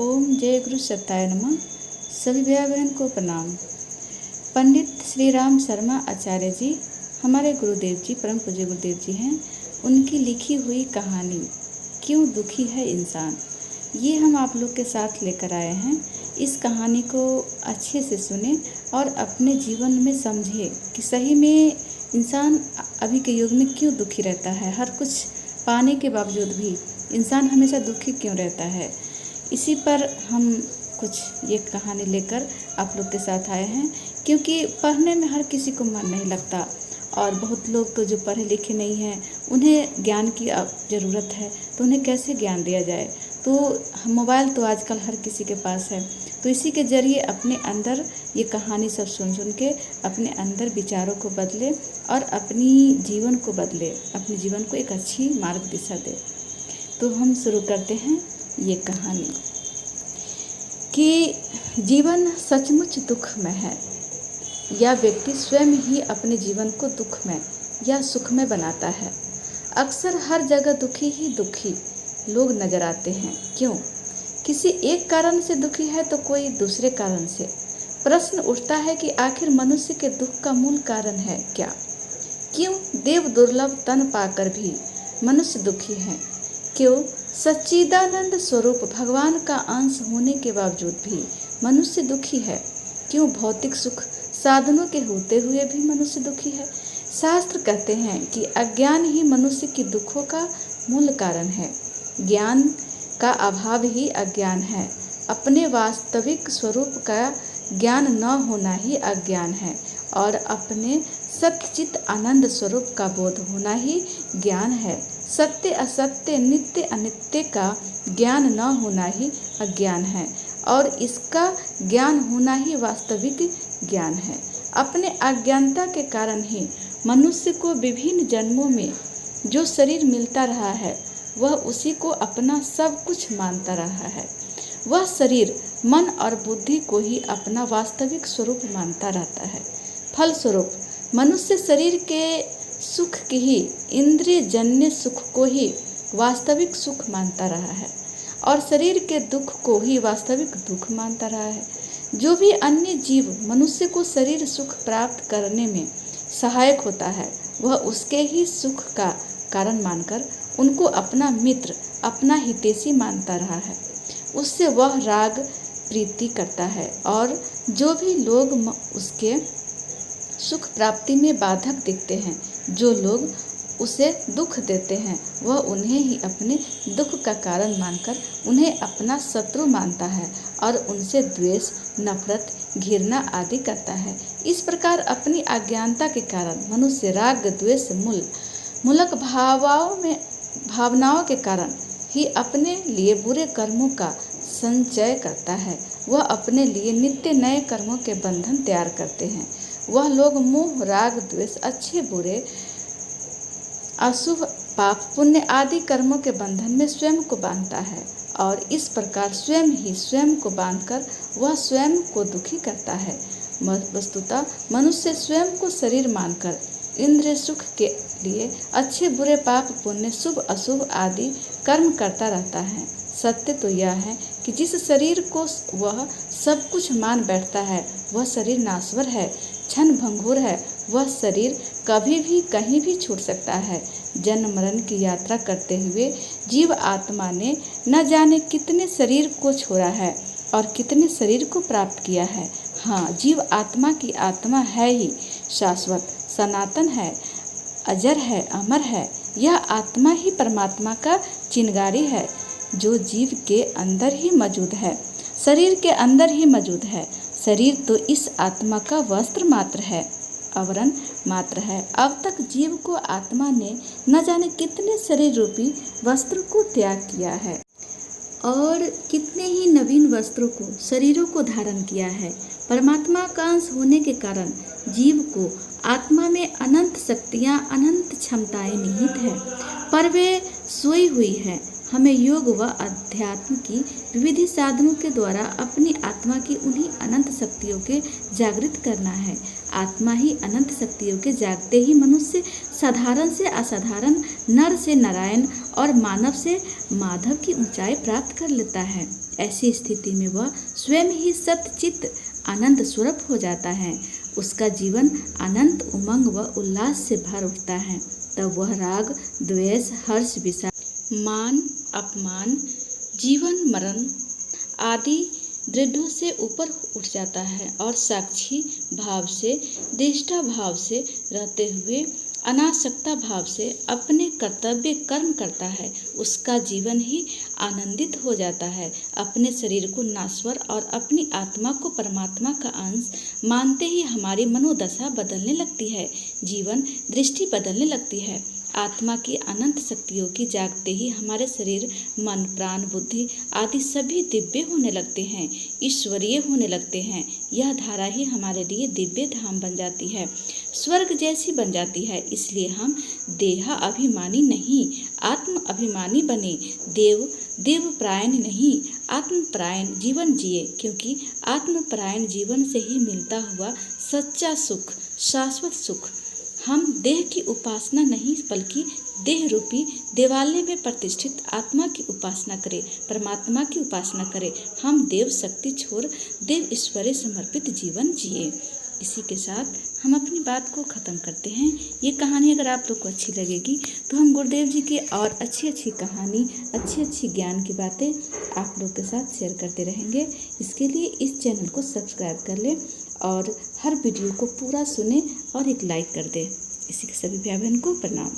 ओम जय गुरु सत्ताय नमः। सभी भैया बहन को प्रणाम। पंडित श्री राम शर्मा आचार्य जी हमारे गुरुदेव जी, परम पूज्य गुरुदेव जी हैं। उनकी लिखी हुई कहानी क्यों दुखी है इंसान, ये हम आप लोग के साथ लेकर आए हैं। इस कहानी को अच्छे से सुने और अपने जीवन में समझे कि सही में इंसान अभी के युग में क्यों दुखी रहता है। हर कुछ पाने के बावजूद भी इंसान हमेशा दुखी क्यों रहता है। इसी पर हम कुछ ये कहानी लेकर आप लोग के साथ आए हैं, क्योंकि पढ़ने में हर किसी को मन नहीं लगता और बहुत लोग तो जो पढ़े लिखे नहीं हैं उन्हें ज्ञान की ज़रूरत है, तो उन्हें कैसे ज्ञान दिया जाए। तो मोबाइल तो आजकल हर किसी के पास है, तो इसी के ज़रिए अपने अंदर ये कहानी सब सुन सुन के अपने अंदर विचारों को बदले और अपनी जीवन को बदले, अपने जीवन को एक अच्छी मार्ग दिशा दे। तो हम शुरू करते हैं ये कहानी कि जीवन सचमुच दुखमय है या व्यक्ति स्वयं ही अपने जीवन को दुखमय या सुखमय बनाता है। अक्सर हर जगह दुखी ही दुखी लोग नजर आते हैं। क्यों? किसी एक कारण से दुखी है तो कोई दूसरे कारण से। प्रश्न उठता है कि आखिर मनुष्य के दुख का मूल कारण है क्या? क्यों देव दुर्लभ तन पाकर भी मनुष्य दुखी है? क्यों सच्चिदानंद स्वरूप भगवान का अंश होने के बावजूद भी मनुष्य दुखी है? क्यों भौतिक सुख साधनों के होते हुए भी मनुष्य दुखी है? शास्त्र कहते हैं कि अज्ञान ही मनुष्य की दुखों का मूल कारण है। ज्ञान का अभाव ही अज्ञान है। अपने वास्तविक स्वरूप का ज्ञान न होना ही अज्ञान है और अपने सच्चित आनंद स्वरूप का बोध होना ही ज्ञान है। सत्य असत्य नित्य अनित्य का ज्ञान न होना ही अज्ञान है और इसका ज्ञान होना ही वास्तविक ज्ञान है। अपने अज्ञानता के कारण ही मनुष्य को विभिन्न जन्मों में जो शरीर मिलता रहा है वह उसी को अपना सब कुछ मानता रहा है। वह शरीर मन और बुद्धि को ही अपना वास्तविक स्वरूप मानता रहता है। फलस्वरूप मनुष्य शरीर के सुख की ही इंद्रिय जन्य सुख को ही वास्तविक सुख मानता रहा है और शरीर के दुख को ही वास्तविक दुख मानता रहा है। जो भी अन्य जीव मनुष्य को शरीर सुख प्राप्त करने में सहायक होता है वह उसके ही सुख का कारण मानकर उनको अपना मित्र, अपना हितैषी मानता रहा है। उससे वह राग प्रीति करता है और जो भी लोग उसके सुख प्राप्ति में बाधक दिखते हैं, जो लोग उसे दुख देते हैं, वह उन्हें ही अपने दुख का कारण मानकर उन्हें अपना शत्रु मानता है और उनसे द्वेष, नफरत, घृणा आदि करता है। इस प्रकार अपनी अज्ञानता के कारण मनुष्य राग द्वेष मूलक भावनाओं के कारण ही अपने लिए बुरे कर्मों का संचय करता है। वह अपने लिए नित्य नए कर्मों के बंधन तैयार करते हैं। वह लोग मोह, राग, द्वेष, अच्छे बुरे, अशुभ, पाप, पुण्य आदि कर्मों के बंधन में स्वयं को बांधता है और इस प्रकार स्वयं ही स्वयं को बांधकर वह स्वयं को दुखी करता है। वस्तुतः मनुष्य स्वयं को शरीर मानकर इंद्रिय सुख के लिए अच्छे बुरे, पाप पुण्य, शुभ अशुभ आदि कर्म करता रहता है। सत्य तो यह है कि जिस शरीर को वह सब कुछ मान बैठता है वह शरीर नाश्वर है, क्षण भंगुर है। वह शरीर कभी भी कहीं भी छूट सकता है। जन्म मरण की यात्रा करते हुए जीव आत्मा ने न जाने कितने शरीर को छोड़ा है और कितने शरीर को प्राप्त किया है। हाँ, जीव आत्मा की आत्मा है ही शाश्वत, सनातन है, अजर है, अमर है। यह आत्मा ही परमात्मा का चिंगारी है जो जीव के अंदर ही मौजूद है, शरीर के अंदर ही मौजूद है। शरीर तो इस आत्मा का वस्त्र मात्र है, आवरण मात्र है। अब तक जीव को आत्मा ने न जाने कितने शरीर रूपी वस्त्र को त्याग किया है और कितने ही नवीन वस्त्रों को, शरीरों को धारण किया है। परमात्मा का अंश होने के कारण जीव को आत्मा में अनंत शक्तियाँ, अनंत क्षमताएं निहित है, पर वे सोई हुई है। हमें योग व अध्यात्म की विविध साधनों के द्वारा अपनी आत्मा की उन्हीं अनंत शक्तियों के जागृत करना है। आत्मा ही अनंत शक्तियों के जागते ही मनुष्य साधारण से असाधारण, नर से नारायण और मानव से माधव की ऊंचाई प्राप्त कर लेता है। ऐसी स्थिति में वह स्वयं ही सतचित्त आनंद स्वरूप हो जाता है। उसका जीवन अनंत उमंग व उल्लास से भर उठता है। तब वह राग, द्वेष, हर्ष, विषाद, मान, अपमान, जीवन मरण आदि दृढ़ों से ऊपर उठ जाता है और साक्षी भाव से, दृष्टा भाव से रहते हुए अनासक्ता भाव से अपने कर्तव्य कर्म करता है। उसका जीवन ही आनंदित हो जाता है। अपने शरीर को नश्वर और अपनी आत्मा को परमात्मा का अंश मानते ही हमारी मनोदशा बदलने लगती है, जीवन दृष्टि बदलने लगती है। आत्मा की अनंत शक्तियों की जागते ही हमारे शरीर, मन, प्राण, बुद्धि आदि सभी दिव्य होने लगते हैं, ईश्वरीय होने लगते हैं। यह धारा ही हमारे लिए दिव्य धाम बन जाती है, स्वर्ग जैसी बन जाती है। इसलिए हम देहा अभिमानी नहीं, आत्म अभिमानी बने। देव परायण नहीं, आत्म परायण जीवन जिए, क्योंकि आत्म परायण जीवन से ही मिलता हुआ सच्चा सुख, शाश्वत सुख। हम देह की उपासना नहीं बल्कि देह रूपी देवालय में प्रतिष्ठित आत्मा की उपासना करें, परमात्मा की उपासना करें। हम देव शक्ति छोड़ देव ईश्वरीय समर्पित जीवन जिए। इसी के साथ हम अपनी बात को ख़त्म करते हैं। ये कहानी अगर आप लोग को अच्छी लगेगी तो हम गुरुदेव जी की और अच्छी कहानी, अच्छी ज्ञान की बातें आप लोग के साथ शेयर करते रहेंगे। इसके लिए इस चैनल को सब्सक्राइब कर लें और हर वीडियो को पूरा सुने और एक लाइक कर दें। इसी के सभी भाई बहन को प्रणाम।